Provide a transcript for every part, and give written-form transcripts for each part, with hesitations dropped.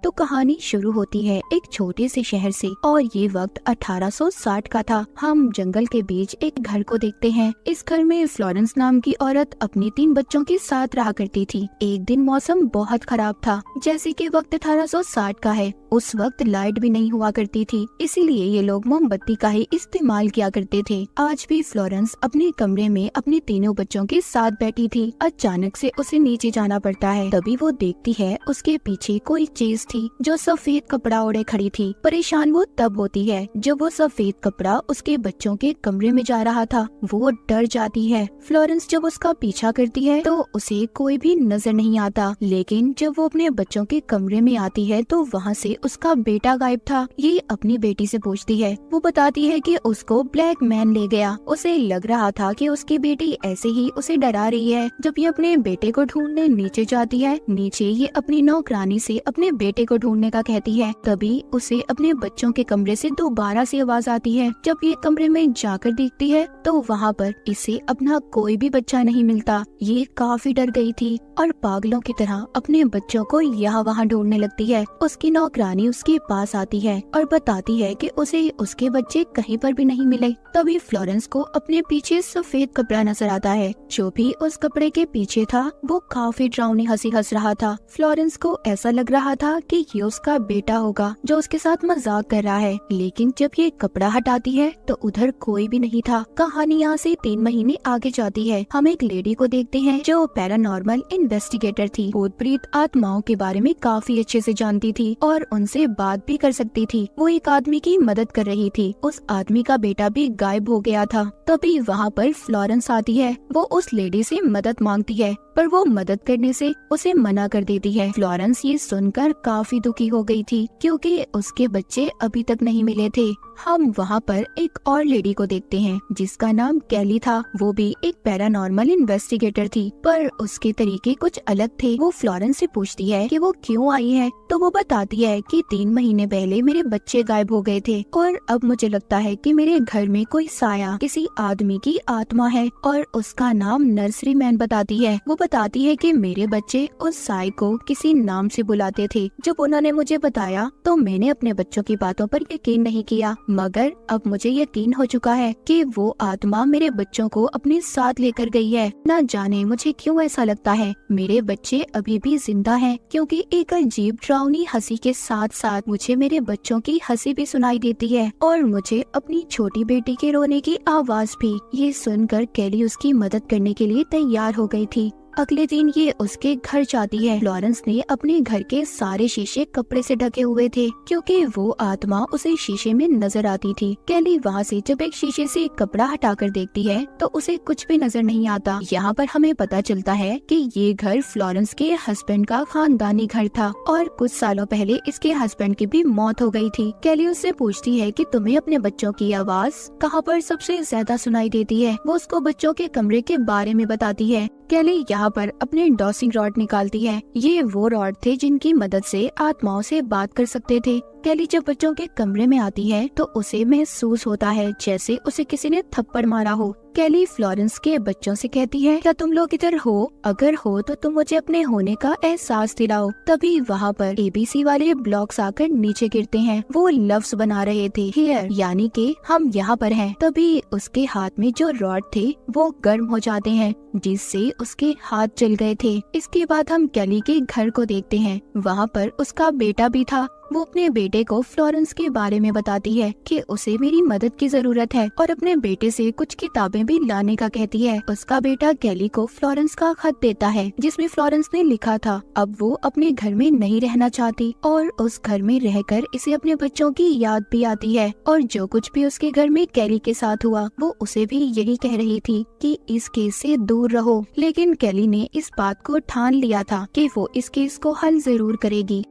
तो कहानी शुरू होती है एक छोटे से शहर से और ये वक्त 1860 का था। हम जंगल के बीच एक घर को देखते हैं। इस घर में फ्लोरेंस नाम की औरत अपने 3 बच्चों के साथ रहा करती थी। एक दिन मौसम बहुत खराब था, जैसे कि वक्त 1860 का है। उस वक्त लाइट भी नहीं हुआ करती थी, इसीलिए ये लोग मोमबत्ती का ही इस्तेमाल किया करते थे। आज भी फ्लोरेंस अपने कमरे में अपने तीनों बच्चों के साथ बैठी थी। अचानक से उसे नीचे जाना पड़ता है। तभी वो देखती है उसके पीछे कोई चीज थी जो सफेद कपड़ा ओढ़े खड़ी थी। परेशान वो तब होती है जब वो सफेद कपड़ा उसके बच्चों के कमरे में जा रहा था। वो डर जाती है। फ्लोरेंस जब उसका पीछा करती है तो उसे कोई भी नजर नहीं आता, लेकिन जब वो अपने बच्चों के कमरे में आती है तो वहाँ से उसका बेटा गायब था। ये अपनी बेटी से पूछती है। वो बताती है कि उसको ब्लैक मैन ले गया। उसे लग रहा था कि उसकी बेटी ऐसे ही उसे डरा रही है। जब ये अपने बेटे को ढूंढने नीचे जाती है, नीचे ये अपनी नौकरानी से अपने बेटे को ढूंढने का कहती है। तभी उसे अपने बच्चों के कमरे से दोबारा से आवाज आती है। जब ये कमरे में जाकर देखती है तो वहाँ पर इसे अपना कोई भी बच्चा नहीं मिलता। ये काफी डर गई थी और पागलों की तरह अपने बच्चों को यहाँ वहाँ ढूंढने लगती है। उसकी नौकरानी उसके पास आती है और बताती है कि उसे उसके बच्चे कहीं पर भी नहीं मिले। तभी फ्लोरेंस को अपने पीछे सफेद कपड़ा नजर आता है। जो भी उस कपड़े के पीछे था वो काफी डरावनी हंसी हंस रहा था। फ्लोरेंस को ऐसा लग रहा था कि ये उसका बेटा होगा जो उसके साथ मजाक कर रहा है, लेकिन जब ये कपड़ा हटाती है तो उधर कोई भी नहीं था। कहानी यहाँ से 3 महीने आगे जाती है। हम एक लेडी को देखते हैं जो पैरानॉर्मल इन्वेस्टिगेटर थी। भूत प्रेत आत्माओं के बारे में काफी अच्छे से जानती थी और उनसे बात भी कर सकती थी। वो एक आदमी की मदद कर रही थी। उस आदमी का बेटा भी गायब हो गया था। तभी वहाँ पर फ्लोरेंस आती है। वो उस लेडी से मदद मांगती है, पर वो मदद करने से उसे मना कर देती है। फ्लोरेंस ये सुनकर काफी दुखी हो गई थी क्योंकि उसके बच्चे अभी तक नहीं मिले थे। हम वहाँ पर एक और लेडी को देखते हैं जिसका नाम कैली था। वो भी एक पैरानॉर्मल इन्वेस्टिगेटर थी, पर उसके तरीके कुछ अलग थे। वो फ्लोरेंस से पूछती है कि वो क्यों आई है, तो वो बताती है कि 3 महीने पहले मेरे बच्चे गायब हो गए थे और अब मुझे लगता है कि मेरे घर में कोई साया किसी आदमी की आत्मा है और उसका नाम नर्सरी मैन बताती है। वो बताती है कि मेरे बच्चे उस साय को किसी नाम से बुलाते थे। जब उन्होंने मुझे बताया तो मैंने अपने बच्चों की बातों पर यकीन नहीं किया, मगर अब मुझे यकीन हो चुका है कि वो आत्मा मेरे बच्चों को अपने साथ लेकर गई है। न जाने मुझे क्यों ऐसा लगता है मेरे बच्चे अभी भी जिंदा हैं, क्योंकि एक अजीब डरावनी हंसी के साथ साथ मुझे मेरे बच्चों की हंसी भी सुनाई देती है और मुझे अपनी छोटी बेटी के रोने की आवाज भी। ये सुनकर कैली उसकी मदद करने के लिए तैयार हो गई थी। अगले दिन ये उसके घर जाती है। फ्लोरेंस ने अपने घर के सारे शीशे कपड़े से ढके हुए थे क्योंकि वो आत्मा उसे शीशे में नजर आती थी। कैली वहाँ से जब एक शीशे से कपड़ा हटाकर देखती है तो उसे कुछ भी नजर नहीं आता। यहाँ पर हमें पता चलता है कि ये घर फ्लोरेंस के हस्बैंड का खानदानी घर था और कुछ सालों पहले इसके हस्बैंड की भी मौत हो गई थी। कैली उससे पूछती है कि तुम्हें अपने बच्चों की आवाज कहाँ पर सबसे ज्यादा सुनाई देती है। वो उसको बच्चों के कमरे के बारे में बताती है। कैली यहाँ पर अपने डॉसिंग रॉड निकालती है। ये वो रॉड थे जिनकी मदद से आत्माओं से बात कर सकते थे। कैली जब बच्चों के कमरे में आती है तो उसे महसूस होता है जैसे उसे किसी ने थप्पड़ मारा हो। कैली फ्लोरेंस के बच्चों से कहती है, क्या तुम लोग इधर हो? अगर हो तो तुम मुझे अपने होने का एहसास दिलाओ। तभी वहाँ पर ABC वाले ब्लॉक्स आकर नीचे गिरते हैं। वो लफ्ज बना रहे थे, हियर, यानी कि हम यहाँ पर हैं। तभी उसके हाथ में जो रॉड थे वो गर्म हो जाते हैं, जिससे उसके हाथ जल गए थे। इसके बाद हम कैली के घर को देखते हैं। वहाँ पर उसका बेटा भी था। वो अपने बेटे को फ्लोरेंस के बारे में बताती है कि उसे मेरी मदद की जरूरत है और अपने बेटे से कुछ किताबें भी लाने का कहती है। उसका बेटा कैली को फ्लोरेंस का खत देता है जिसमें फ्लोरेंस ने लिखा था अब वो अपने घर में नहीं रहना चाहती और उस घर में रहकर इसे अपने बच्चों की याद भी आती है और जो कुछ भी उसके घर में कैली के साथ हुआ वो उसे भी यही कह रही थी कि इस केस से दूर रहो। लेकिन कैली ने इस बात को ठान लिया था कि वो इस केस को हल जरूर करेगी।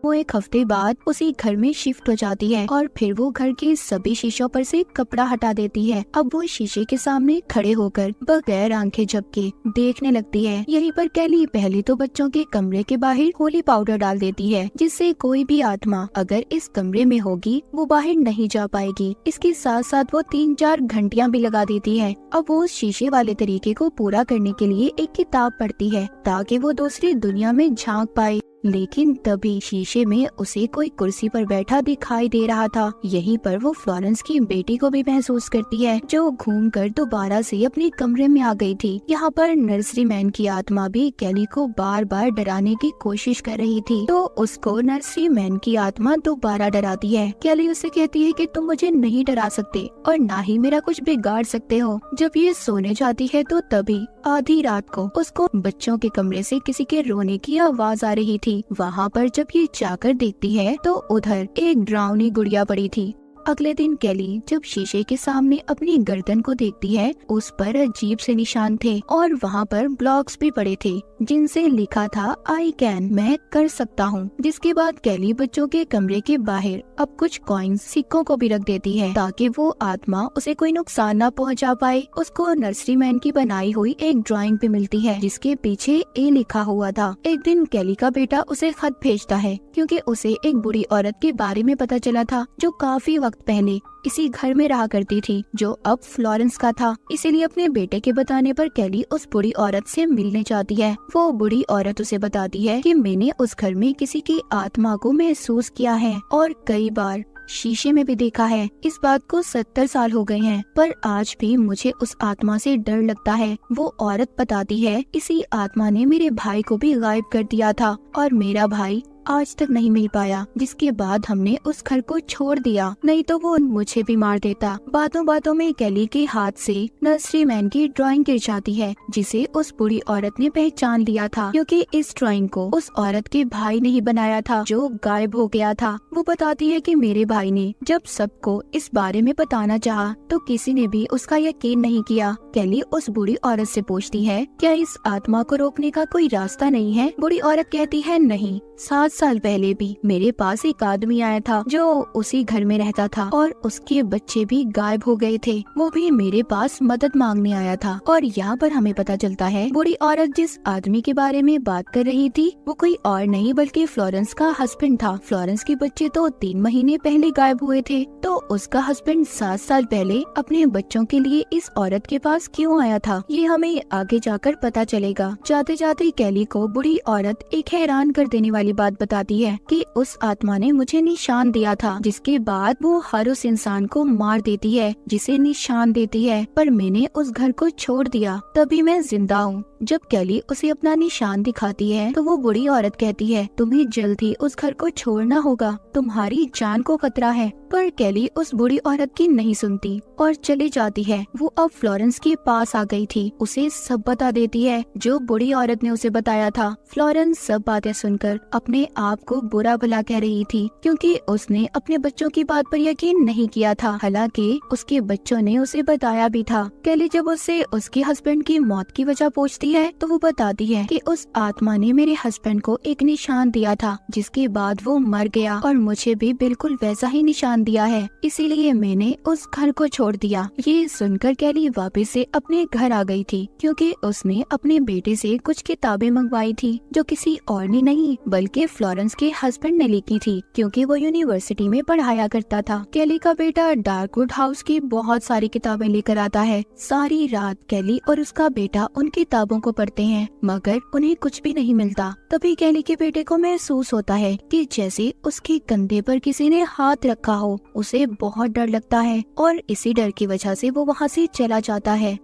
वो 1 हफ्ते बाद उसी घर में शिफ्ट हो जाती है और फिर वो घर के सभी शीशों पर से कपड़ा हटा देती है। अब वो शीशे के सामने खड़े होकर बगैर आंखें झपके देखने लगती है। यहीं पर कैली पहले तो बच्चों के कमरे के बाहर होली पाउडर डाल देती है जिससे कोई भी आत्मा अगर इस कमरे में होगी वो बाहर नहीं जा पाएगी। इसके साथ साथ वो 3-4 घंटियां भी लगा देती है। अब वो उस शीशे वाले तरीके को पूरा करने के लिए एक किताब पढ़ती है ताकि वो दूसरी दुनिया में झांक पाए। लेकिन तभी शीशे में उसे कोई कुर्सी पर बैठा दिखाई दे रहा था। यहीं पर वो फ्लोरेंस की बेटी को भी महसूस करती है, जो घूमकर दोबारा से अपने कमरे में आ गई थी। यहाँ पर नर्सरी मैन की आत्मा भी कैली को बार बार डराने की कोशिश कर रही थी, तो उसको नर्सरी मैन की आत्मा दोबारा डराती है। कैली उसे कहती है कि तुम मुझे नहीं डरा सकते और ना ही मेरा कुछ बिगाड़ सकते हो। जब ये सोने जाती है तो तभी आधी रात को उसको बच्चों के कमरे से किसी के रोने की आवाज आ रही थी। वहाँ पर जब ये जाकर देखती है तो उधर एक ड्राउनी गुड़िया पड़ी थी। अगले दिन कैली जब शीशे के सामने अपनी गर्दन को देखती है, उस पर अजीब से निशान थे और वहाँ पर ब्लॉक्स भी पड़े थे जिनसे लिखा था आई कैन, मैं कर सकता हूँ। जिसके बाद कैली बच्चों के कमरे के बाहर अब कुछ कॉइन्स, सिक्कों को भी रख देती है ताकि वो आत्मा उसे कोई नुकसान न पहुँचा पाए। उसको नर्सरी मैन की बनाई हुई एक ड्राइंग भी मिलती है जिसके पीछे ए लिखा हुआ था। एक दिन कैली का बेटा उसे खत भेजता है क्योंकि उसे एक बुरी औरत के बारे में पता चला था जो काफी वक्त पहले इसी घर में रहा करती थी, जो अब फ्लोरेंस का था। इसीलिए अपने बेटे के बताने पर कैली उस बुरी औरत से मिलने चाहती है। वो बुरी औरत उसे बताती है कि मैंने उस घर में किसी की आत्मा को महसूस किया है और कई बार शीशे में भी देखा है। इस बात को 70 साल हो गए हैं, पर आज भी मुझे उस आत्मा से डर लगता है। वो औरत बताती है इसी आत्मा ने मेरे भाई को भी गायब कर दिया था और मेरा भाई आज तक नहीं मिल पाया, जिसके बाद हमने उस घर को छोड़ दिया, नहीं तो वो मुझे भी मार देता। बातों बातों में कैली के हाथ से नर्सरी मैन की ड्राइंग गिर जाती है जिसे उस बुरी औरत ने पहचान लिया था, क्योंकि इस ड्राइंग को उस औरत के भाई ने ही बनाया था जो गायब हो गया था। वो बताती है कि मेरे भाई ने जब सबको इस बारे में बताना चाहा तो किसी ने भी उसका यकीन नहीं किया। कैली उस बुरी औरत से पूछती है क्या इस आत्मा को रोकने का कोई रास्ता नहीं है। बुरी औरत कहती है नहीं, 7 साल पहले भी मेरे पास एक आदमी आया था जो उसी घर में रहता था और उसके बच्चे भी गायब हो गए थे। वो भी मेरे पास मदद मांगने आया था। और यहाँ पर हमें पता चलता है बुरी औरत जिस आदमी के बारे में बात कर रही थी वो कोई और नहीं बल्कि फ्लोरेंस का हस्बैंड था। फ्लोरेंस के बच्चे तो 3 महीने पहले गायब हुए थे, तो उसका हस्बैंड 7 साल पहले अपने बच्चों के लिए इस औरत के पास क्यों आया था, ये हमें आगे जाकर पता चलेगा। जाते जाते कैली को बुरी औरत एक हैरान कर देने वाली बात बताती है कि उस आत्मा ने मुझे निशान दिया था, जिसके बाद वो हर उस इंसान को मार देती है जिसे निशान देती है, पर मैंने उस घर को छोड़ दिया, तभी मैं जिंदा हूँ। जब कैली उसे अपना निशान दिखाती है तो वो बुरी औरत कहती है तुम्हें जल्द ही उस घर को छोड़ना होगा, तुम्हारी जान को खतरा है। पर कैली उस बुरी औरत की नहीं सुनती और चली जाती है। वो अब फ्लोरेंस के पास आ गई थी, उसे सब बता देती है जो बुरी औरत ने उसे बताया था। फ्लोरेंस सब बातें सुनकर अपने आप को बुरा भला कह रही थी क्योंकि उसने अपने बच्चों की बात पर यकीन नहीं किया था, हालांकि उसके बच्चों ने उसे बताया भी था। कैली जब उससे उसके हस्बैंड की मौत की वजह पूछती है तो वो बताती है कि उस आत्मा ने मेरे हस्बैंड को एक निशान दिया था जिसके बाद वो मर गया और मुझे भी बिल्कुल वैसा ही निशान दिया है, इसीलिए मैंने उस घर को छोड़ दिया। ये सुनकर कैली वापस से अपने घर आ गई थी क्योंकि उसने अपने बेटे से कुछ किताबें मंगवाई थी जो किसी और ने नहीं बल्कि फ्लोरेंस के हस्बैंड ने लिखी थी क्योंकि वो यूनिवर्सिटी में पढ़ाया करता था। कैली का बेटा डार्कवुड हाउस की बहुत सारी किताबें लेकर आता है। सारी रात कैली और उसका बेटा उन किताबों को पढ़ते हैं मगर उन्हें कुछ भी नहीं मिलता। तभी कैली के बेटे को महसूस होता है कि जैसे उसके कंधे पर किसी ने हाथ रखा हो। उसे बहुत डर लगता है और इसी डर की वजह से वो वहाँ से चला जाता है।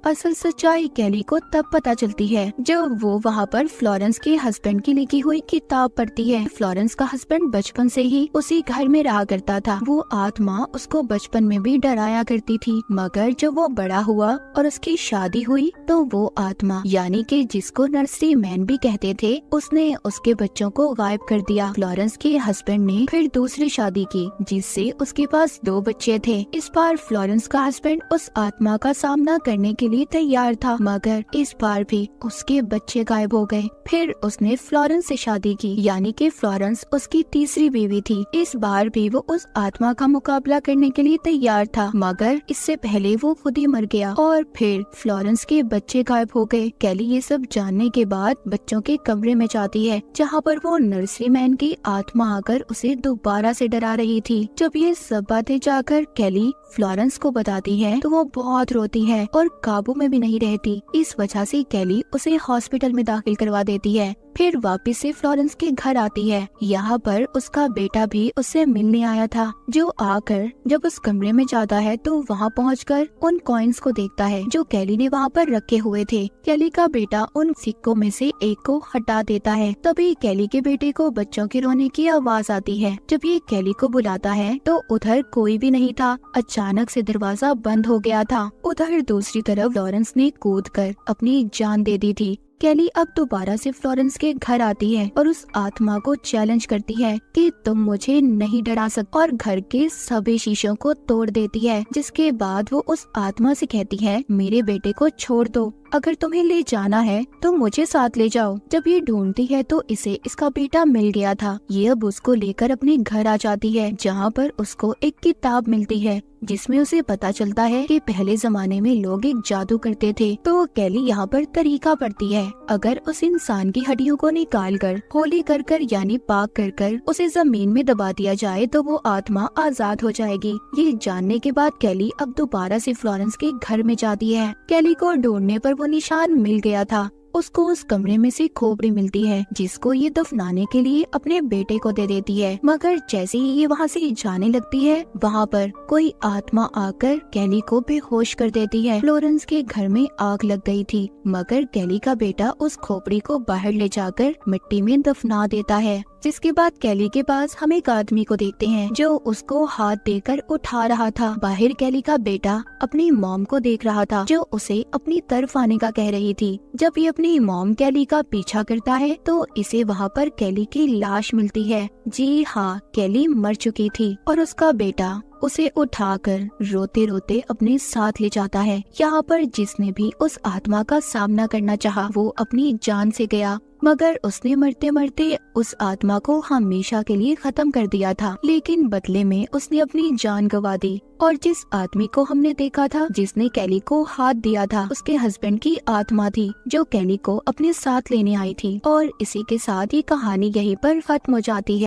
असल सच्चाई कैली को तब पता चलती है जब वो वहाँ पर फ्लोरेंस के हस्बैंड की लिखी हुई किताब पढ़ती है। फ्लोरेंस का हस्बैंड बचपन से ही उसी घर में रहा करता था। वो आत्मा उसको बचपन में भी डराया करती थी, मगर जब वो बड़ा हुआ और उसकी शादी हुई तो वो आत्मा यानी कि जिसको नर्सरी मैन भी कहते थे, उसने उसके बच्चों को गायब कर दिया। फ्लोरेंस के हस्बैंड ने फिर दूसरी शादी की जिससे उसके पास 2 बच्चे थे। इस बार फ्लोरेंस का हस्बैंड उस आत्मा का सामना करने के लिए तैयार था, मगर इस बार भी उसके बच्चे गायब हो गए। फिर उसने फ्लोरेंस से शादी की यानी कि फ्लोरेंस उसकी तीसरी बीवी थी। इस बार भी वो उस आत्मा का मुकाबला करने के लिए तैयार था, मगर इससे पहले वो खुद ही मर गया और फिर फ्लोरेंस के बच्चे गायब हो गए। कैली ये सब जानने के बाद बच्चों के कमरे में जाती है जहाँ पर वो नर्सरी मैन की आत्मा आकर उसे दोबारा से डरा रही थी। जब ये सब बातें जाकर कैली फ्लोरेंस को बताती है तो वो बहुत रोती है और काबू में भी नहीं रहती। इस वजह से कैली उसे हॉस्पिटल में दाखिल करवा देती है। फिर वापस से फ्लोरेंस के घर आती है। यहाँ पर उसका बेटा भी उससे मिलने आया था, जो आकर जब उस कमरे में जाता है तो वहाँ पहुंचकर उन कॉइन्स को देखता है जो कैली ने वहाँ पर रखे हुए थे। कैली का बेटा उन सिक्कों में से एक को हटा देता है। तभी कैली के बेटे को बच्चों के रोने की आवाज आती है। जब ये कैली को बुलाता है तो उधर कोई भी नहीं था। अचानक से दरवाजा बंद हो गया था। उधर दूसरी तरफ फ्लोरेंस ने कूदकर अपनी जान दे दी थी। कैली अब दोबारा से फ्लोरेंस के घर आती है और उस आत्मा को चैलेंज करती है कि तुम मुझे नहीं डरा सकते, और घर के सभी शीशों को तोड़ देती है। जिसके बाद वो उस आत्मा से कहती है, मेरे बेटे को छोड़ दो, अगर तुम्हें ले जाना है तो मुझे साथ ले जाओ। जब ये ढूंढती है तो इसे इसका बेटा मिल गया था। ये अब उसको लेकर अपने घर आ जाती है, जहाँ पर उसको एक किताब मिलती है जिसमें उसे पता चलता है कि पहले जमाने में लोग एक जादू करते थे। तो कैली यहाँ पर तरीका पढ़ती है, अगर उस इंसान की हड्डियों को निकाल कर होली कर कर यानी पाक कर कर उसे जमीन में दबा दिया जाए तो वो आत्मा आजाद हो जाएगी। ये जानने के बाद कैली अब दोबारा से फ्लोरेंस के घर में जाती है। कैली को ढूंढने पर वो निशान मिल गया था। उसको उस कमरे में से खोपड़ी मिलती है जिसको ये दफनाने के लिए अपने बेटे को दे देती है। मगर जैसे ही ये वहाँ से जाने लगती है, वहाँ पर कोई आत्मा आकर कैली को बेहोश कर देती है। फ्लोरेंस के घर में आग लग गई थी, मगर कैली का बेटा उस खोपड़ी को बाहर ले जाकर मिट्टी में दफना देता है। जिसके बाद कैली के पास हम एक आदमी को देखते हैं जो उसको हाथ देकर उठा रहा था। बाहर कैली का बेटा अपनी मॉम को देख रहा था जो उसे अपनी तरफ आने का कह रही थी। जब ये अपनी मॉम कैली का पीछा करता है तो इसे वहाँ पर कैली की लाश मिलती है। जी हाँ, कैली मर चुकी थी और उसका बेटा उसे उठाकर रोते रोते अपने साथ ले जाता है। यहाँ पर जिसने भी उस आत्मा का सामना करना चाहा वो अपनी जान से गया, मगर उसने मरते मरते उस आत्मा को हमेशा के लिए खत्म कर दिया था। लेकिन बदले में उसने अपनी जान गंवा दी। और जिस आदमी को हमने देखा था जिसने कैली को हाथ दिया था, उसके हस्बैंड की आत्मा थी जो कैली को अपने साथ लेने आई थी। और इसी के साथ ये कहानी यहीं पर खत्म हो जाती है।